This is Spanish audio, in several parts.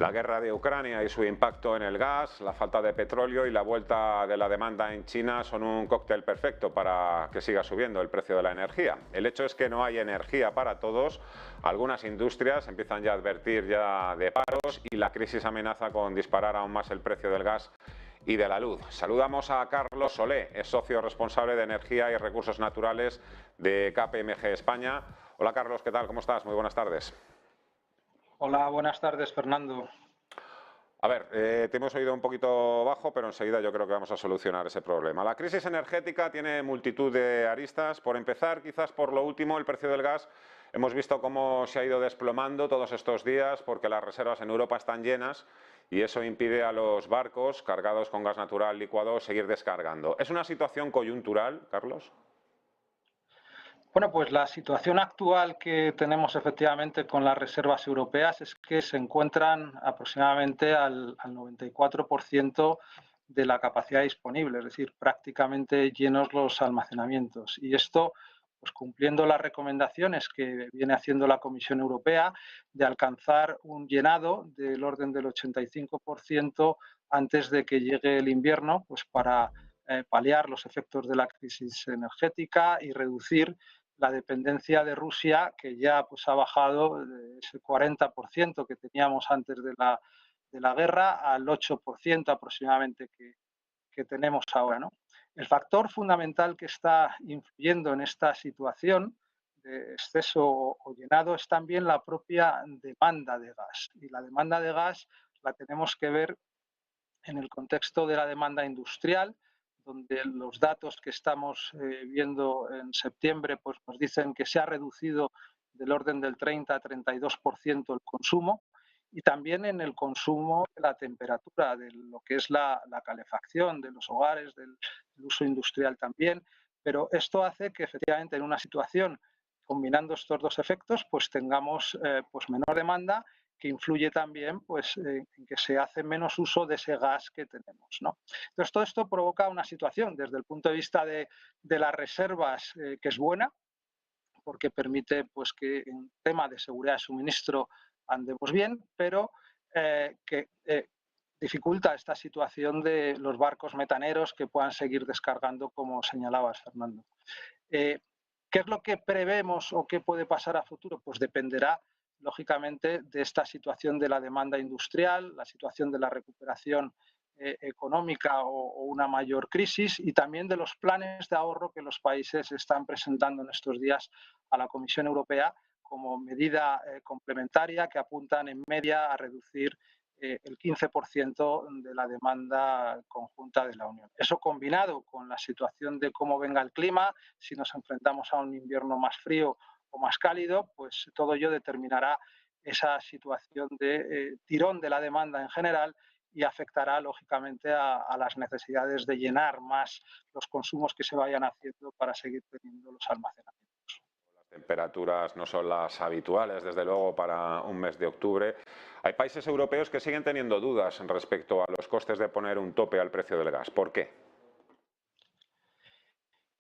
La guerra de Ucrania y su impacto en el gas, la falta de petróleo y la vuelta de la demanda en China son un cóctel perfecto para que siga subiendo el precio de la energía. El hecho es que no hay energía para todos. Algunas industrias empiezan ya a advertir ya de paros y la crisis amenaza con disparar aún más el precio del gas y de la luz. Saludamos a Carlos Solé, es socio responsable de Energía y Recursos Naturales de KPMG España. Hola Carlos, ¿qué tal? ¿Cómo estás? Muy buenas tardes. Hola, buenas tardes, Fernando. A ver, te hemos oído un poquito bajo, pero enseguida yo creo que vamos a solucionar ese problema. La crisis energética tiene multitud de aristas. Por empezar, quizás por lo último, el precio del gas. Hemos visto cómo se ha ido desplomando todos estos días porque las reservas en Europa están llenas y eso impide a los barcos cargados con gas natural licuado seguir descargando. ¿Es una situación coyuntural, Carlos? Bueno, pues la situación actual que tenemos efectivamente con las reservas europeas es que se encuentran aproximadamente al 94% de la capacidad disponible, es decir, prácticamente llenos los almacenamientos. Y esto, pues cumpliendo las recomendaciones que viene haciendo la Comisión Europea de alcanzar un llenado del orden del 85% antes de que llegue el invierno, pues para paliar los efectos de la crisis energética y reducir la dependencia de Rusia, que ya pues, ha bajado de ese 40% que teníamos antes de la guerra al 8% aproximadamente que tenemos ahora, ¿no? El factor fundamental que está influyendo en esta situación de exceso o llenado es también la propia demanda de gas. Y la demanda de gas la tenemos que ver en el contexto de la demanda industrial, donde los datos que estamos viendo en septiembre pues nos dicen que se ha reducido del orden del 30 a 32% el consumo, y también en el consumo de la temperatura, de lo que es la calefacción de los hogares, del uso industrial también. Pero esto hace que efectivamente en una situación, combinando estos dos efectos, pues tengamos pues menor demanda, que influye también pues, en que se hace menos uso de ese gas que tenemos, ¿no? Entonces, todo esto provoca una situación desde el punto de vista de las reservas que es buena, porque permite pues, que en tema de seguridad de suministro andemos bien, pero que dificulta esta situación de los barcos metaneros que puedan seguir descargando, como señalabas, Fernando. ¿Qué es lo que prevemos o qué puede pasar a futuro? Pues dependerá, lógicamente, de esta situación de la demanda industrial, la situación de la recuperación económica o una mayor crisis, y también de los planes de ahorro que los países están presentando en estos días a la Comisión Europea como medida complementaria que apuntan en media a reducir el 15% de la demanda conjunta de la Unión. Eso combinado con la situación de cómo venga el clima, si nos enfrentamos a un invierno más frío o más cálido, pues todo ello determinará esa situación de tirón de la demanda en general y afectará lógicamente a las necesidades de llenar más los consumos que se vayan haciendo para seguir teniendo los almacenamientos. Temperaturas no son las habituales, desde luego, para un mes de octubre. Hay países europeos que siguen teniendo dudas respecto a los costes de poner un tope al precio del gas. ¿Por qué?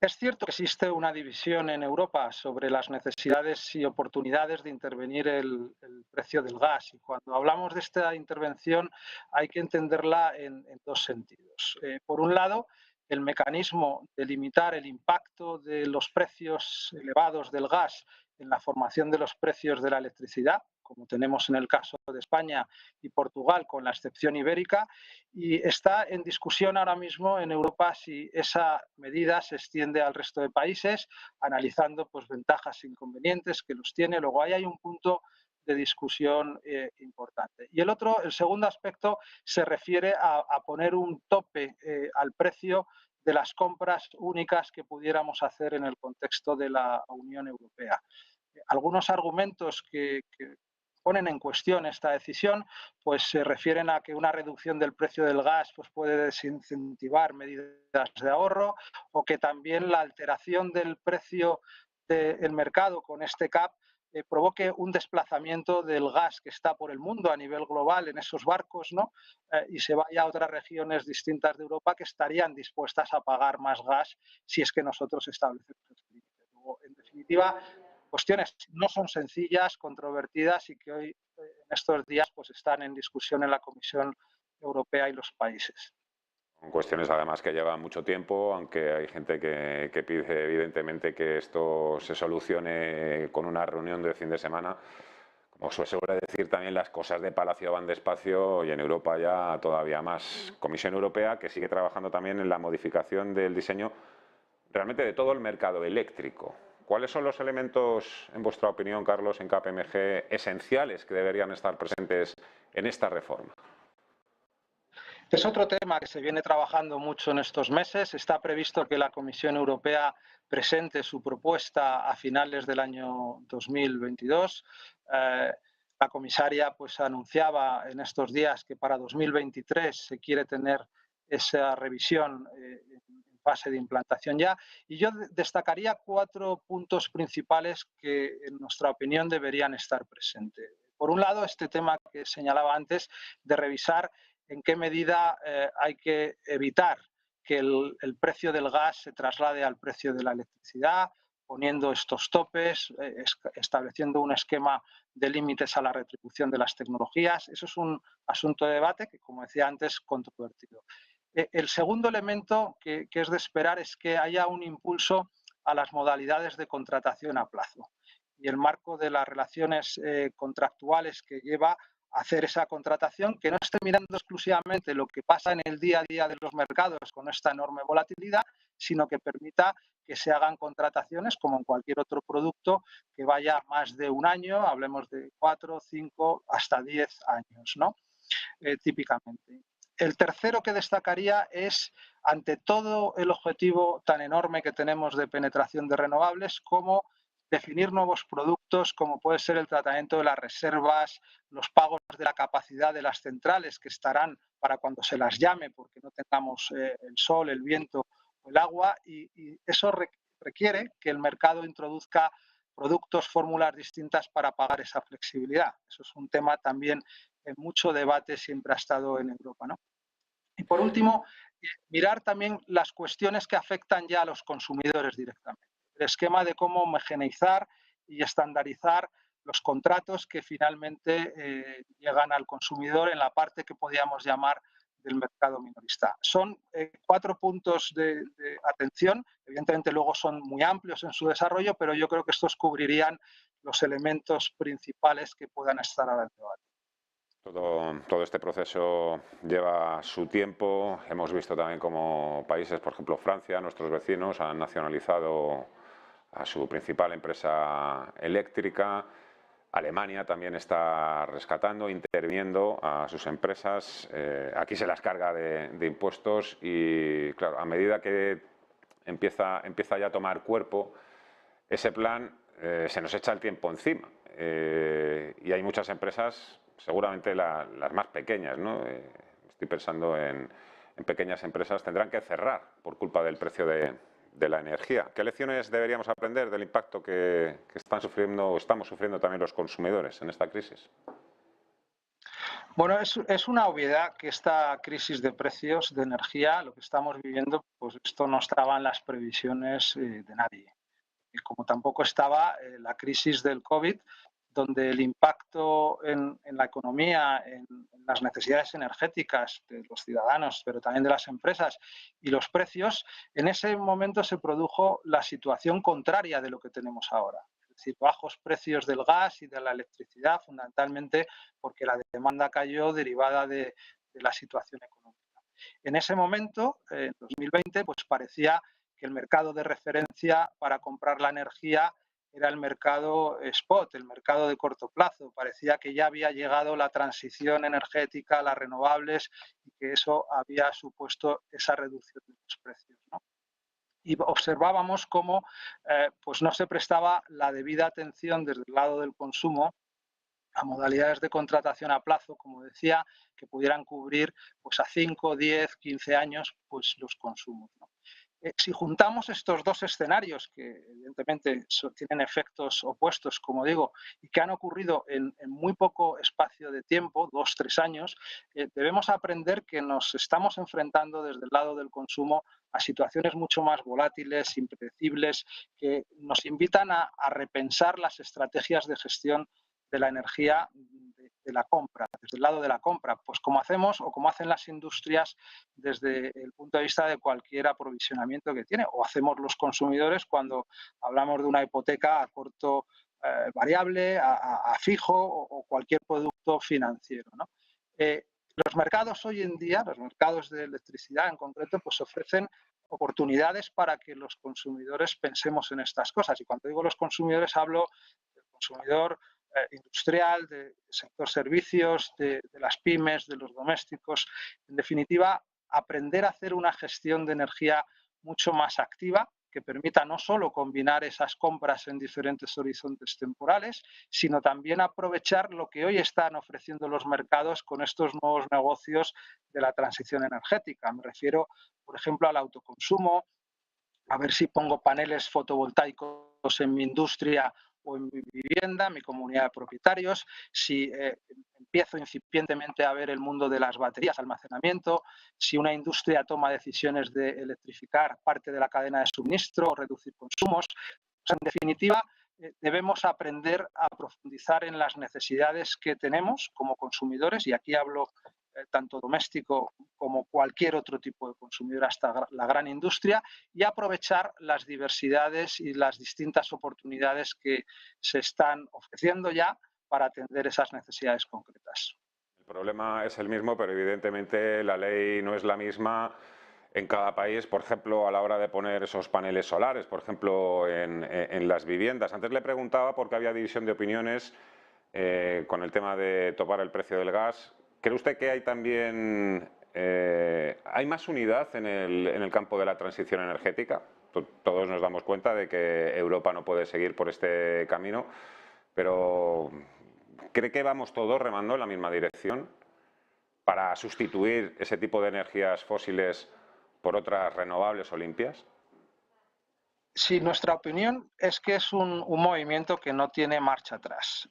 Es cierto que existe una división en Europa sobre las necesidades y oportunidades de intervenir el precio del gas. Y cuando hablamos de esta intervención hay que entenderla en dos sentidos. Por un lado, el mecanismo de limitar el impacto de los precios elevados del gas en la formación de los precios de la electricidad, como tenemos en el caso de España y Portugal, con la excepción ibérica, y está en discusión ahora mismo en Europa si esa medida se extiende al resto de países, analizando pues, ventajas e inconvenientes que los tiene. Luego ahí hay un punto de discusión importante. Y el segundo aspecto se refiere a poner un tope al precio de las compras únicas que pudiéramos hacer en el contexto de la Unión Europea. Algunos argumentos que ponen en cuestión esta decisión pues se refieren a que una reducción del precio del gas pues puede desincentivar medidas de ahorro, o que también la alteración del precio del mercado con este cap provoque un desplazamiento del gas que está por el mundo a nivel global en esos barcos, ¿no? Y se vaya a otras regiones distintas de Europa que estarían dispuestas a pagar más gas si es que nosotros establecemos este límite. En definitiva, cuestiones no son sencillas, controvertidas, y que hoy estos días pues están en discusión en la Comisión Europea y los países. Son cuestiones además que llevan mucho tiempo, aunque hay gente que pide evidentemente que esto se solucione con una reunión de fin de semana. Como se suele decir también, las cosas de Palacio van despacio y en Europa ya todavía más. Comisión Europea que sigue trabajando también en la modificación del diseño realmente de todo el mercado eléctrico. ¿Cuáles son los elementos, en vuestra opinión, Carlos, en KPMG, esenciales que deberían estar presentes en esta reforma? Es otro tema que se viene trabajando mucho en estos meses. Está previsto que la Comisión Europea presente su propuesta a finales del año 2022. La comisaria pues anunciaba en estos días que para 2023 se quiere tener esa revisión en fase de implantación ya. Y yo destacaría 4 puntos principales que, en nuestra opinión, deberían estar presentes. Por un lado, este tema que señalaba antes de revisar en qué medida hay que evitar que el precio del gas se traslade al precio de la electricidad, poniendo estos topes, estableciendo un esquema de límites a la retribución de las tecnologías. Eso es un asunto de debate que, como decía antes, controvertido. El segundo elemento que es de esperar es que haya un impulso a las modalidades de contratación a plazo. Y el marco de las relaciones contractuales que lleva hacer esa contratación, que no esté mirando exclusivamente lo que pasa en el día a día de los mercados con esta enorme volatilidad, sino que permita que se hagan contrataciones como en cualquier otro producto que vaya más de un año, hablemos de 4, 5, hasta 10 años, ¿no? Típicamente. El tercero que destacaría es, ante todo el objetivo tan enorme que tenemos de penetración de renovables, cómo definir nuevos productos como puede ser el tratamiento de las reservas, los pagos de la capacidad de las centrales que estarán para cuando se las llame porque no tengamos el sol, el viento o el agua y eso requiere que el mercado introduzca productos, fórmulas distintas para pagar esa flexibilidad. Eso es un tema también en mucho debate siempre ha estado en Europa, ¿no? Y por último, mirar también las cuestiones que afectan ya a los consumidores directamente. El esquema de cómo homogeneizar y estandarizar los contratos que finalmente llegan al consumidor en la parte que podríamos llamar del mercado minorista. Son 4 puntos de atención, evidentemente luego son muy amplios en su desarrollo, pero yo creo que estos cubrirían los elementos principales que puedan estar ahora en debate. Todo este proceso lleva su tiempo. Hemos visto también como países, por ejemplo Francia, nuestros vecinos, han nacionalizado a su principal empresa eléctrica. Alemania también está rescatando, interviniendo a sus empresas. Aquí se las carga de impuestos y, claro, a medida que empieza ya a tomar cuerpo ese plan, se nos echa el tiempo encima. Y hay muchas empresas, seguramente las más pequeñas, ¿no? Estoy pensando en pequeñas empresas, tendrán que cerrar por culpa del precio de la energía. ¿Qué lecciones deberíamos aprender del impacto que están sufriendo o estamos sufriendo también los consumidores en esta crisis? Bueno, es una obviedad que esta crisis de precios de energía, lo que estamos viviendo, pues esto no estaba en las previsiones de nadie. Y como tampoco estaba la crisis del COVID, donde el impacto en la economía, en las necesidades energéticas de los ciudadanos, pero también de las empresas y los precios, en ese momento se produjo la situación contraria de lo que tenemos ahora. Es decir, bajos precios del gas y de la electricidad, fundamentalmente porque la demanda cayó derivada de la situación económica. En ese momento, en 2020, pues parecía que el mercado de referencia para comprar la energía era el mercado spot, el mercado de corto plazo. Parecía que ya había llegado la transición energética a las renovables y que eso había supuesto esa reducción de los precios, ¿no? Y observábamos cómo pues no se prestaba la debida atención desde el lado del consumo a modalidades de contratación a plazo, como decía, que pudieran cubrir pues a 5, 10, 15 años pues los consumos, ¿no? Si juntamos estos dos escenarios, que evidentemente tienen efectos opuestos, como digo, y que han ocurrido en muy poco espacio de tiempo, 2, 3 años, debemos aprender que nos estamos enfrentando desde el lado del consumo a situaciones mucho más volátiles, impredecibles, que nos invitan a repensar las estrategias de gestión de la energía de la compra, desde el lado de la compra, pues como hacemos o como hacen las industrias desde el punto de vista de cualquier aprovisionamiento que tiene, o hacemos los consumidores cuando hablamos de una hipoteca a corto variable, a fijo o cualquier producto financiero, ¿no? Los mercados hoy en día, los mercados de electricidad en concreto, pues ofrecen oportunidades para que los consumidores pensemos en estas cosas. Y cuando digo los consumidores hablo del consumidor industrial, del sector servicios, de las pymes, de los domésticos. En definitiva, aprender a hacer una gestión de energía mucho más activa, que permita no solo combinar esas compras en diferentes horizontes temporales, sino también aprovechar lo que hoy están ofreciendo los mercados con estos nuevos negocios de la transición energética. Me refiero, por ejemplo, al autoconsumo, a ver si pongo paneles fotovoltaicos en mi industria o en mi vivienda, mi comunidad de propietarios, si empiezo incipientemente a ver el mundo de las baterías, almacenamiento, si una industria toma decisiones de electrificar parte de la cadena de suministro o reducir consumos. O sea, en definitiva, debemos aprender a profundizar en las necesidades que tenemos como consumidores, y aquí hablo tanto doméstico como cualquier otro tipo de consumidor, hasta la gran industria, y aprovechar las diversidades y las distintas oportunidades que se están ofreciendo ya para atender esas necesidades concretas. El problema es el mismo, pero evidentemente la ley no es la misma en cada país, por ejemplo, a la hora de poner esos paneles solares, por ejemplo, en las viviendas. Antes le preguntaba por qué había división de opiniones con el tema de topar el precio del gas. ¿Cree usted que hay también hay más unidad en el campo de la transición energética? Todos nos damos cuenta de que Europa no puede seguir por este camino, pero ¿cree que vamos todos remando en la misma dirección para sustituir ese tipo de energías fósiles por otras renovables o limpias? Sí, nuestra opinión es que es un movimiento que no tiene marcha atrás.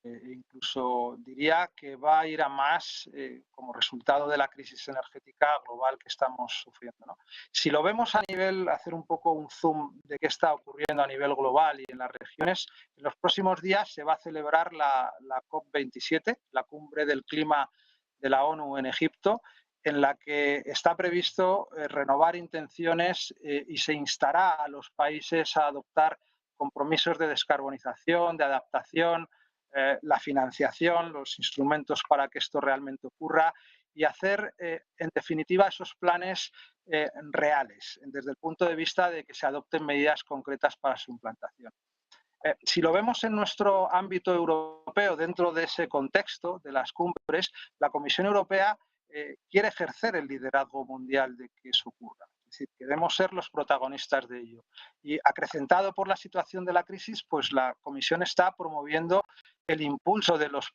Incluso diría que va a ir a más como resultado de la crisis energética global que estamos sufriendo, ¿no? Si lo vemos a nivel, hacer un poco un zoom de qué está ocurriendo a nivel global y en las regiones, en los próximos días se va a celebrar la COP27, la cumbre del clima de la ONU en Egipto, en la que está previsto renovar intenciones y se instará a los países a adoptar compromisos de descarbonización, de adaptación, la financiación, los instrumentos para que esto realmente ocurra y hacer, en definitiva, esos planes reales, desde el punto de vista de que se adopten medidas concretas para su implantación. Si lo vemos en nuestro ámbito europeo, dentro de ese contexto de las cumbres, la Comisión Europea quiere ejercer el liderazgo mundial de que eso ocurra. Es decir, queremos ser los protagonistas de ello. Y acrecentado por la situación de la crisis, pues la Comisión está promoviendo el impulso de los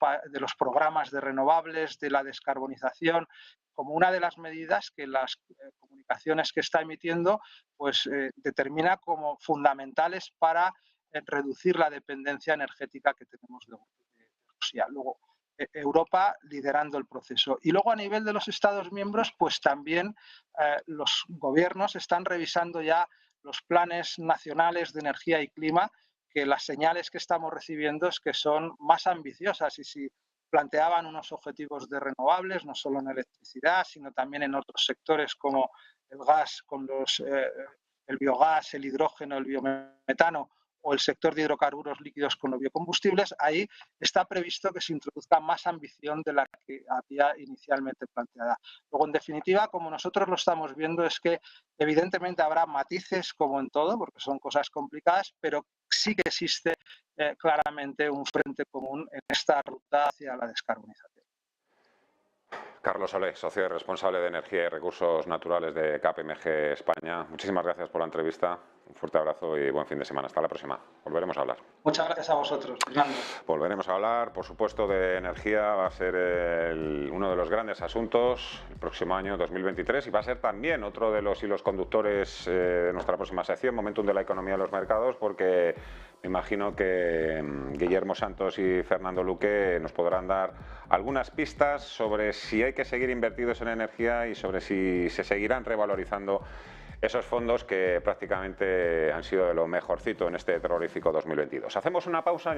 programas de renovables, de la descarbonización, como una de las medidas que las comunicaciones que está emitiendo pues, determina como fundamentales para reducir la dependencia energética que tenemos de Rusia. Luego, Europa liderando el proceso. Y luego a nivel de los Estados miembros, pues también los gobiernos están revisando ya los planes nacionales de energía y clima, que las señales que estamos recibiendo es que son más ambiciosas y si planteaban unos objetivos de renovables, no solo en electricidad, sino también en otros sectores como el gas, con el biogás, el hidrógeno, el biometano, o el sector de hidrocarburos líquidos con los biocombustibles, ahí está previsto que se introduzca más ambición de la que había inicialmente planteada. Luego, en definitiva, como nosotros lo estamos viendo, es que evidentemente habrá matices como en todo, porque son cosas complicadas, pero sí que existe claramente un frente común en esta ruta hacia la descarbonización. Carlos Solé, socio y responsable de Energía y Recursos Naturales de KPMG España. Muchísimas gracias por la entrevista. Un fuerte abrazo y buen fin de semana. Hasta la próxima. Volveremos a hablar. Muchas gracias a vosotros, Fernando. Volveremos a hablar, por supuesto, de energía. Va a ser uno de los grandes asuntos el próximo año 2023 y va a ser también otro de los hilos conductores de nuestra próxima sección, Momentum de la economía de los mercados, porque me imagino que Guillermo Santos y Fernando Luque nos podrán dar algunas pistas sobre si hay que seguir invertidos en energía y sobre si se seguirán revalorizando esos fondos que prácticamente han sido de lo mejorcito en este terrorífico 2022. Hacemos una pausa.